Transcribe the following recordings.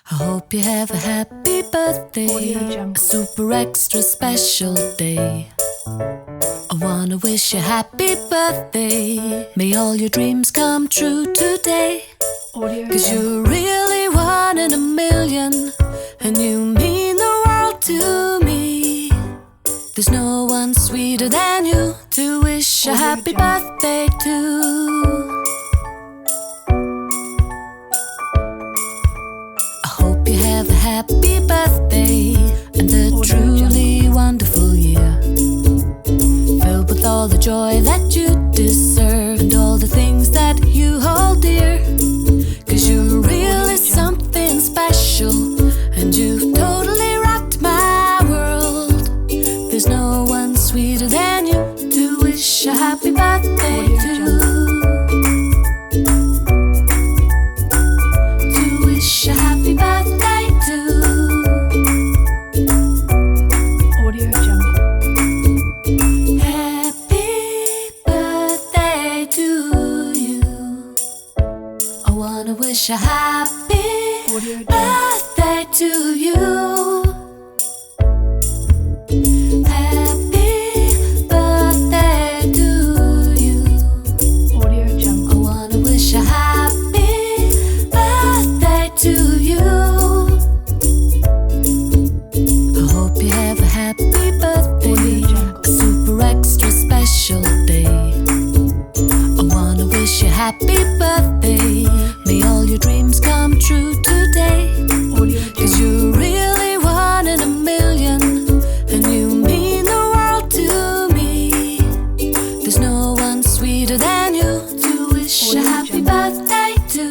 I hope you have a happy birthday, a super extra special day. I wanna wish you happy birthday. May all your dreams come true today. 'Cause you're really one in a million, and you mean the world to me. There's no one sweeter than you to wish a happy birthday to. I hope you have a happy birthday and a truly wonderful year, filled with all the joy that you deserve and all the things that you hold dear. 'Cause you're really something special, and you've totally rocked my world. There's no one sweeter than you to wish a happy birthday to. To wish a happy birthday to. Audio Jungle. Happy birthday to you. I wanna wish a happy birthday to you. Happy birthday to you. Audio Jungle. I wanna wish a happy birthday to you. I hope you have a happy birthday, a super extra special day. I wanna wish you happy birthday. May all your dreams come true today. 'Cause you're really one in a million, and you mean the world to me. There's no one sweeter than you to wish a happy birthday to.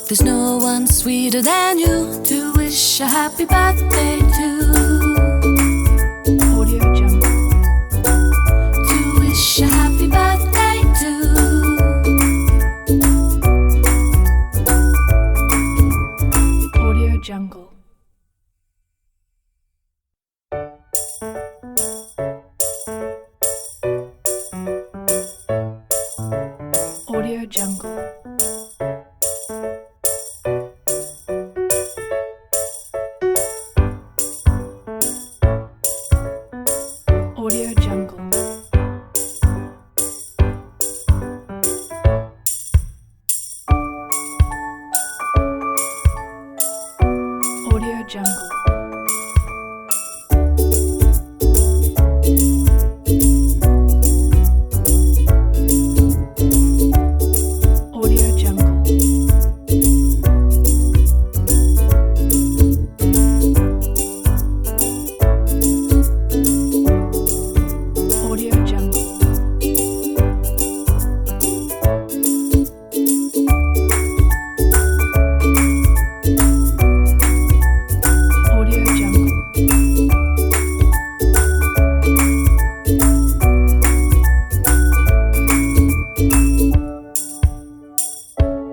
There's no one sweeter than you to wish a happy birthday to. Audio Jungle. To wish a happy birthday to. Audio Jungle. Audio Jungle. Audio Jungle. Audio Jungle. Audio Jungle. Audio Jungle. Audio Jungle.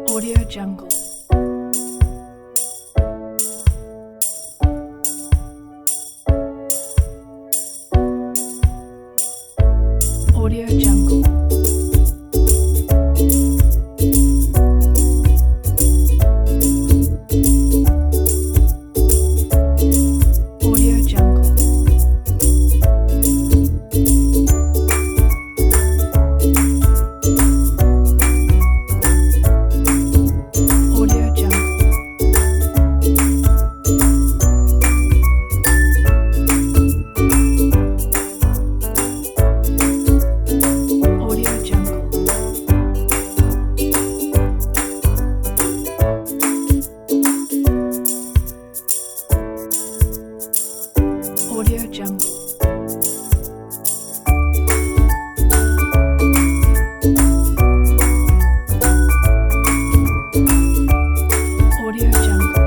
Audio Jungle. Audio Jungle. Audio Jungle. Audio Jungle. Audio Jungle. Audio Jungle. Audio Jungle.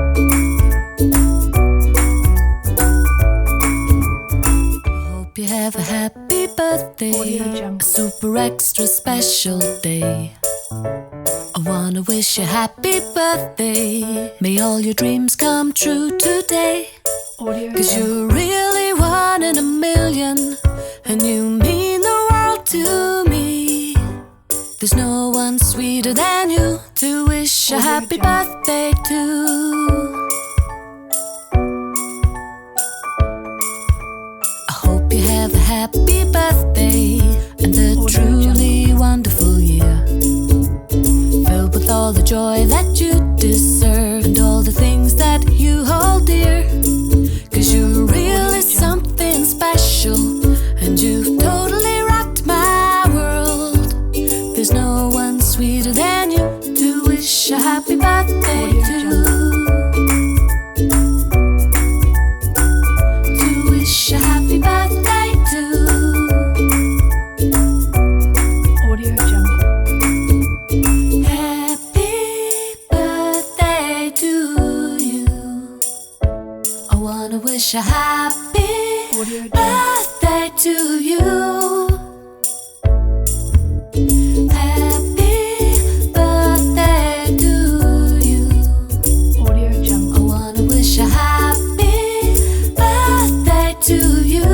Hope you have a happy birthday, a super extra special day. I wanna wish you happy birthday. May all your dreams come true today. 'Cause you're really one in a million, and you mean the world to me. There's no one sweeter than you to wish a happy birthday to. wanna wish a happy birthday to you. Happy birthday to you. I wanna wish a happy birthday to you.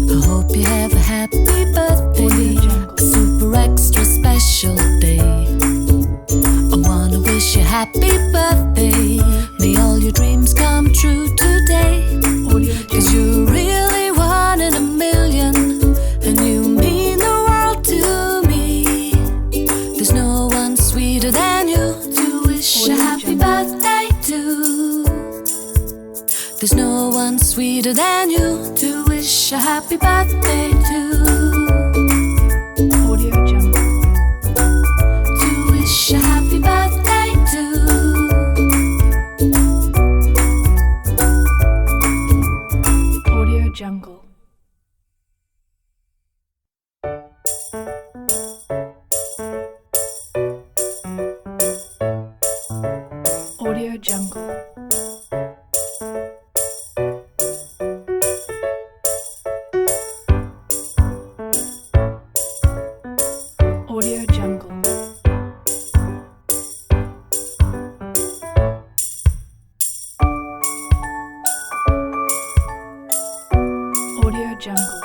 I hope you have a happy birthday, a super extra special day. I wanna wish you happy birthday. May all your dreams come true today. 'Cause you're really one in a million, and you mean the world to me. There's no one sweeter than you to wish a happy birthday to. There's no one sweeter than you to wish a happy birthday to. To wish a happy birthday to. Jungle. Audio Jungle. Audio Jungle. Audio Jungle.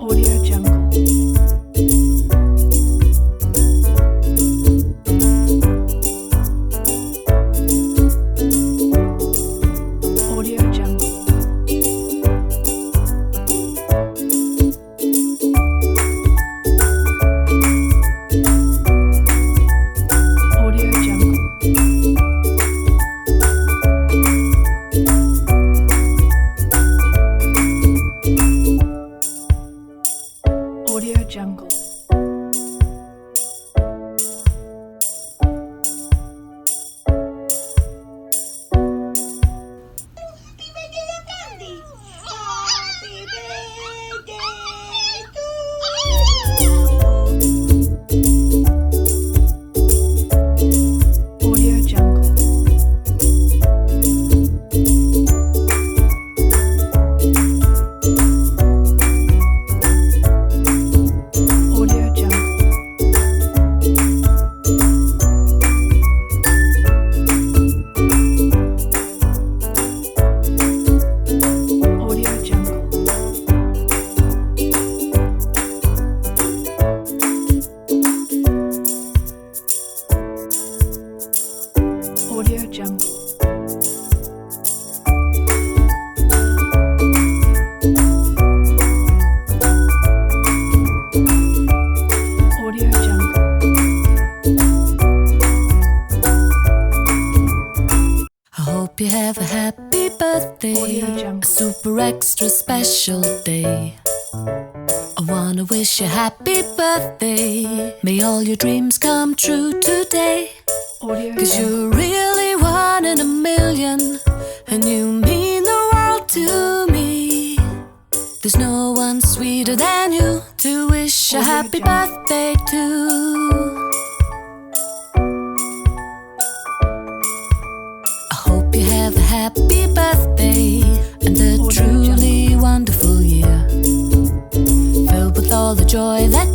Audio Jungle. Audio Jungle. Audio Jungle. Audio Jungle. Audio Jungle. Audio Jungle. Audio Jungle. Audio Jungle. Audio Jungle. I hope you have a happy birthday, Audio Jungle. a super extra special day. I wanna wish you happy birthday. May all your dreams come true today. Audio 'Cause Jungle. you're really one in a million, and you mean the world to me. There's no one sweeter than you to wish a Audio happy Jungle. birthday to. I hope you have a happy birthday and a Audio truly wonderful year, filled with all the joy that